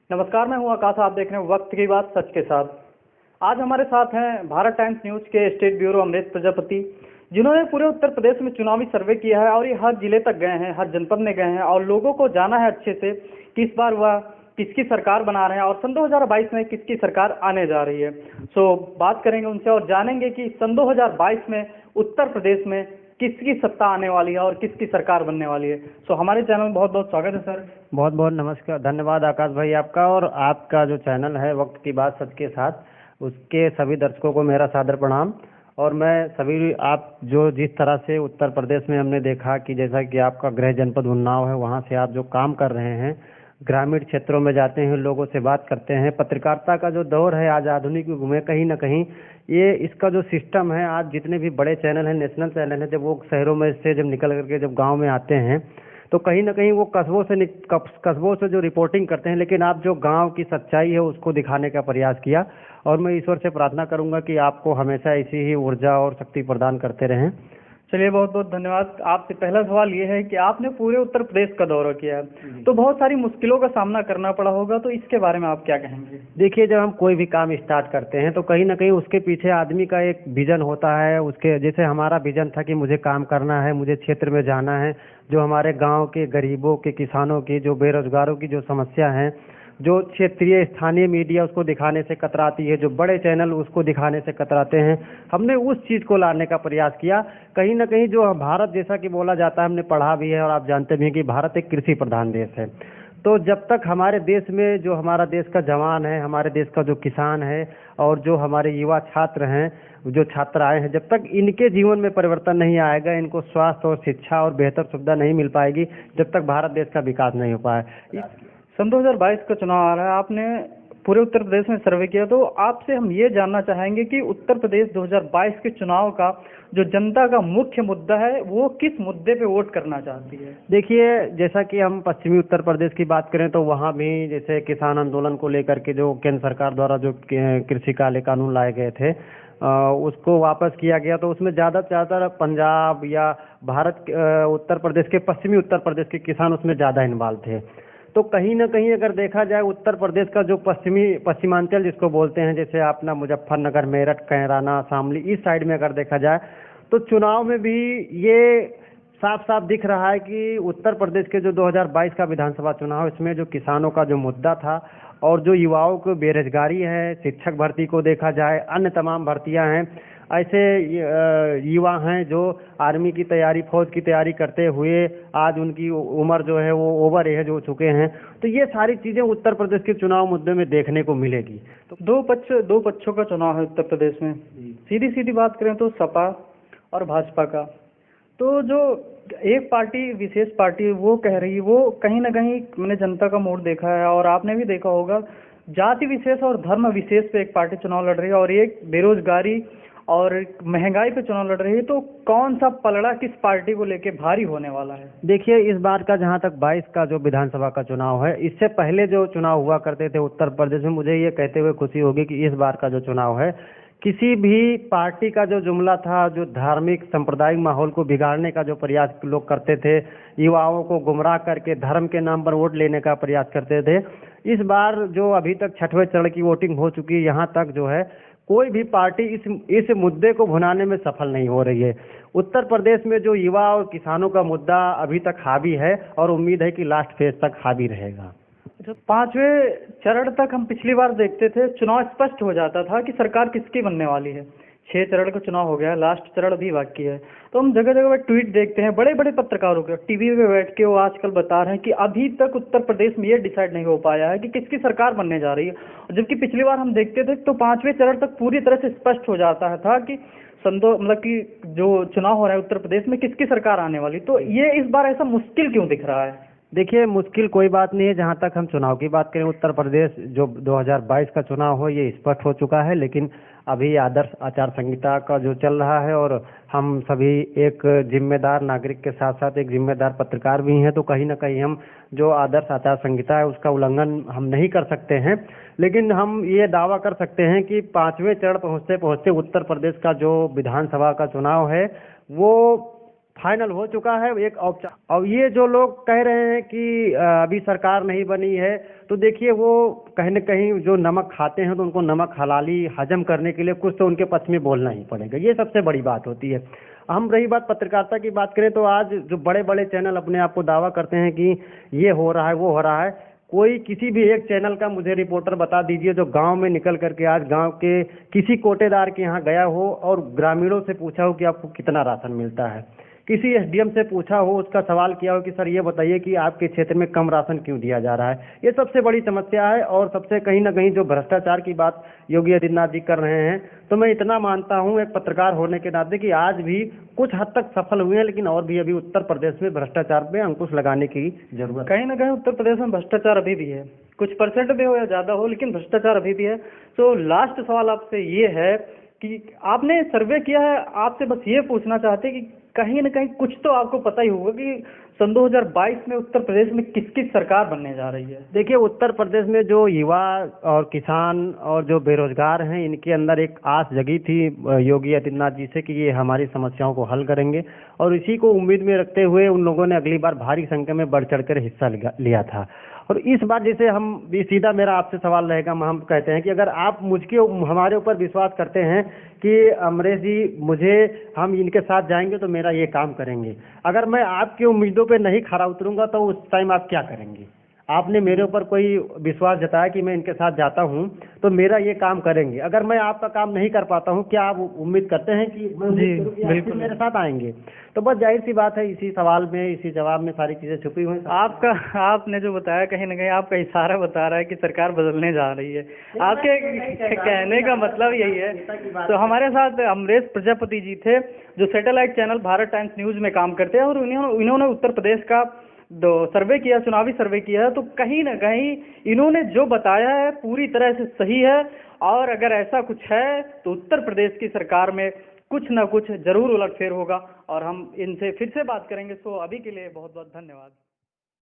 नमस्कार, मैं हूं आकाश। आप देख रहे हैं वक्त की बात सच के साथ। आज हमारे साथ हैं भारत टाइम्स न्यूज के स्टेट ब्यूरो अमृत प्रजापति, जिन्होंने पूरे उत्तर प्रदेश में चुनावी सर्वे किया है और ये हर जिले तक गए हैं, हर जनपद में गए हैं और लोगों को जाना है अच्छे से कि इस बार वह किसकी सरकार बना रहे हैं और सन 2022 में किसकी सरकार आने जा रही है। बात करेंगे उनसे और जानेंगे कि सन 2022 में उत्तर प्रदेश में किसकी सत्ता आने वाली है और किसकी सरकार बनने वाली है। हमारे चैनल में बहुत बहुत स्वागत है सर। बहुत बहुत नमस्कार, धन्यवाद आकाश भाई आपका। और आपका जो चैनल है वक्त की बात सच के साथ, उसके सभी दर्शकों को मेरा सादर प्रणाम। और मैं सभी, आप जो जिस तरह से उत्तर प्रदेश में हमने देखा कि जैसा कि आपका गृह जनपद उन्नाव है, वहाँ से आप जो काम कर रहे हैं, ग्रामीण क्षेत्रों में जाते हैं, लोगों से बात करते हैं। पत्रकारिता का जो दौर है आज आधुनिक युग में, कहीं ना कहीं ये इसका जो सिस्टम है, आज जितने भी बड़े चैनल हैं, नेशनल चैनल हैं, जब वो शहरों में से जब निकल करके जब गांव में आते हैं तो कहीं ना कहीं वो कस्बों से जो रिपोर्टिंग करते हैं, लेकिन आप जो गांव की सच्चाई है उसको दिखाने का प्रयास किया। और मैं ईश्वर से प्रार्थना करूंगा कि आपको हमेशा ऐसी ही ऊर्जा और शक्ति प्रदान करते रहें। चलिए, बहुत बहुत धन्यवाद। आपसे पहला सवाल ये है कि आपने पूरे उत्तर प्रदेश का दौरा किया है तो बहुत सारी मुश्किलों का सामना करना पड़ा होगा, तो इसके बारे में आप क्या कहेंगे? देखिए, जब हम कोई भी काम स्टार्ट करते हैं तो कहीं ना कहीं उसके पीछे आदमी का एक विजन होता है। उसके जैसे हमारा विजन था कि मुझे काम करना है, मुझे क्षेत्र में जाना है, जो हमारे गांव के गरीबों के, किसानों की, जो बेरोजगारों की जो समस्या है, जो क्षेत्रीय स्थानीय मीडिया उसको दिखाने से कतराती है, जो बड़े चैनल उसको दिखाने से कतराते हैं, हमने उस चीज़ को लाने का प्रयास किया। कहीं ना कहीं जो भारत, जैसा कि बोला जाता है, हमने पढ़ा भी है और आप जानते भी हैं कि भारत एक कृषि प्रधान देश है। तो जब तक हमारे देश में जो हमारा देश का जवान है, हमारे देश का जो किसान है और जो हमारे युवा छात्र हैं, जो छात्राएं हैं, जब तक इनके जीवन में परिवर्तन नहीं आएगा, इनको स्वास्थ्य और शिक्षा और बेहतर सुविधा नहीं मिल पाएगी, जब तक भारत देश का विकास नहीं हो पाए। सन 2022 का चुनाव आ रहा है, आपने पूरे उत्तर प्रदेश में सर्वे किया, तो आपसे हम ये जानना चाहेंगे कि उत्तर प्रदेश 2022 के चुनाव का जो जनता का मुख्य मुद्दा है वो किस मुद्दे पे वोट करना चाहती है? देखिए, जैसा कि हम पश्चिमी उत्तर प्रदेश की बात करें तो वहाँ भी जैसे किसान आंदोलन को लेकर के जो केंद्र सरकार द्वारा जो कृषि काले कानून लाए गए थे, उसको वापस किया गया। तो उसमें ज़्यादा से ज़्यादा पंजाब या उत्तर प्रदेश के, पश्चिमी उत्तर प्रदेश के किसान उसमें ज़्यादा इन्वॉल्व थे। तो कहीं ना कहीं अगर देखा जाए, उत्तर प्रदेश का जो पश्चिमांचल जिसको बोलते हैं, जैसे अपना मुजफ्फरनगर, मेरठ, कैराना, शामली, इस साइड में अगर देखा जाए तो चुनाव में भी ये साफ साफ दिख रहा है कि उत्तर प्रदेश के जो 2022 का विधानसभा चुनाव, इसमें जो किसानों का जो मुद्दा था और जो युवाओं को बेरोजगारी है, शिक्षक भर्ती को देखा जाए, अन्य तमाम भर्तियां हैं, ऐसे युवा हैं जो आर्मी की तैयारी, फौज की तैयारी करते हुए आज उनकी उम्र जो है वो ओवर एज हो चुके हैं। तो ये सारी चीजें उत्तर प्रदेश के चुनाव मुद्दे में देखने को मिलेगी। तो दो पक्षों का चुनाव है उत्तर प्रदेश में। सीधी सीधी बात करें तो सपा और भाजपा का, तो जो एक पार्टी, विशेष पार्टी, वो कह रही, वो कहीं ना कहीं मैंने जनता का मूड देखा है और आपने भी देखा होगा, जाति विशेष और धर्म विशेष पे एक पार्टी चुनाव लड़ रही है और एक बेरोजगारी और महंगाई पे चुनाव लड़ रही है। तो कौन सा पलड़ा किस पार्टी को लेके भारी होने वाला है? देखिए, इस बार का जहां तक 22 का जो विधानसभा का चुनाव है, इससे पहले जो चुनाव हुआ करते थे उत्तर प्रदेश में, मुझे ये कहते हुए खुशी होगी कि इस बार का जो चुनाव है, किसी भी पार्टी का जो जुमला था, जो धार्मिक सांप्रदायिक माहौल को बिगाड़ने का जो प्रयास लोग करते थे, युवाओं को गुमराह करके धर्म के नाम पर वोट लेने का प्रयास करते थे, इस बार जो अभी तक 6वें चरण की वोटिंग हो चुकी है, यहाँ तक जो है कोई भी पार्टी इस मुद्दे को भुनाने में सफल नहीं हो रही है। उत्तर प्रदेश में जो युवा और किसानों का मुद्दा अभी तक हावी है और उम्मीद है कि लास्ट फेज तक हावी रहेगा। तो 5वें चरण तक हम पिछली बार देखते थे, चुनाव स्पष्ट हो जाता था कि सरकार किसकी बनने वाली है। 6 चरण का चुनाव हो गया, लास्ट चरण भी बाकी है। तो हम जगह जगह ट्वीट देखते हैं, बड़े बड़े पत्रकारों के, टीवी पे बैठ के वो आजकल बता रहे हैं कि अभी तक उत्तर प्रदेश में ये डिसाइड नहीं हो पाया है कि किसकी सरकार बनने जा रही है। जबकि पिछली बार हम देखते थे तो 5वें चरण तक पूरी तरह से स्पष्ट हो जाता था कि मतलब कि जो चुनाव हो रहा है उत्तर प्रदेश में, किसकी सरकार आने वाली। तो ये इस बार ऐसा मुश्किल क्यों दिख रहा है? देखिए, मुश्किल कोई बात नहीं है। जहां तक हम चुनाव की बात करें, उत्तर प्रदेश जो 2022 का चुनाव हो, ये स्पष्ट हो चुका है। लेकिन अभी आदर्श आचार संहिता का जो चल रहा है और हम सभी एक जिम्मेदार नागरिक के साथ साथ एक जिम्मेदार पत्रकार भी हैं, तो कहीं ना कहीं हम जो आदर्श आचार संहिता है उसका उल्लंघन हम नहीं कर सकते हैं। लेकिन हम ये दावा कर सकते हैं कि 5वें चरण पहुंचते पहुंचते उत्तर प्रदेश का जो विधानसभा का चुनाव है वो फाइनल हो चुका है एक औपचारिक। और ये जो लोग कह रहे हैं कि अभी सरकार नहीं बनी है, तो देखिए वो कहीं न कहीं जो नमक खाते हैं तो उनको नमक हलाली हजम करने के लिए कुछ तो उनके पक्ष में बोलना ही पड़ेगा, ये सबसे बड़ी बात होती है। हम रही बात पत्रकारिता की बात करें तो आज जो बड़े बड़े चैनल अपने आप को दावा करते हैं कि ये हो रहा है वो हो रहा है, कोई किसी भी एक चैनल का मुझे रिपोर्टर बता दीजिए जो गांव में निकल करके आज गांव के किसी कोटेदार के यहाँ गया हो और ग्रामीणों से पूछा हो कि आपको कितना राशन मिलता है, किसी एसडीएम से पूछा हो, उसका सवाल किया हो कि सर ये बताइए कि आपके क्षेत्र में कम राशन क्यों दिया जा रहा है। ये सबसे बड़ी समस्या है और सबसे कहीं ना कहीं जो भ्रष्टाचार की बात योगी आदित्यनाथ जी कर रहे हैं, तो मैं इतना मानता हूं एक पत्रकार होने के नाते कि आज भी कुछ हद तक सफल हुए हैं, लेकिन और भी अभी उत्तर प्रदेश में भ्रष्टाचार पे अंकुश लगाने की जरूरत है। कहीं ना कहीं उत्तर प्रदेश में भ्रष्टाचार अभी भी है, कुछ परसेंट भी हो या ज़्यादा हो, लेकिन भ्रष्टाचार अभी भी है। तो लास्ट सवाल आपसे ये है कि आपने सर्वे किया है, आपसे बस ये पूछना चाहते हैं कि कहीं ना कहीं कुछ तो आपको पता ही होगा कि सन 2022 में उत्तर प्रदेश में किसकी सरकार बनने जा रही है। देखिए उत्तर प्रदेश में जो युवा और किसान और जो बेरोजगार हैं, इनके अंदर एक आस जगी थी योगी आदित्यनाथ जी से कि ये हमारी समस्याओं को हल करेंगे, और इसी को उम्मीद में रखते हुए उन लोगों ने अगली बार भारी संख्या में बढ़ चढ़कर हिस्सा लिया था। और इस बार जैसे हम भी सीधा मेरा आपसे सवाल रहेगा, हम कहते हैं कि अगर आप हमारे ऊपर विश्वास करते हैं कि अमरेश जी हम इनके साथ जाएंगे तो मेरा ये काम करेंगे, अगर मैं आपकी उम्मीदों पे नहीं खरा उतरूंगा तो उस टाइम आप क्या करेंगे? आपने मेरे ऊपर कोई विश्वास जताया कि मैं इनके साथ जाता हूं तो मेरा ये काम करेंगे, अगर मैं आपका काम नहीं कर पाता हूं, क्या आप उम्मीद करते हैं कि मैं बिल्कुल मेरे साथ आएंगे? तो बस जाहिर सी बात है, इसी सवाल में इसी जवाब में सारी चीजें छुपी हुई हैं। आपने जो बताया कहीं ना कहीं आपका इशारा बता रहा है कि सरकार बदलने जा रही है, आपके कहने का मतलब यही है। तो हमारे साथ अमरेश प्रजापति जी थे जो satellite channel Bharat times news में काम करते हैं, और इन्होंने उत्तर प्रदेश का सर्वे किया, चुनावी सर्वे किया है। तो कहीं ना कहीं इन्होंने जो बताया है पूरी तरह से सही है, और अगर ऐसा कुछ है तो उत्तर प्रदेश की सरकार में कुछ ना कुछ जरूर उलटफेर होगा, और हम इनसे फिर से बात करेंगे। तो अभी के लिए बहुत बहुत धन्यवाद।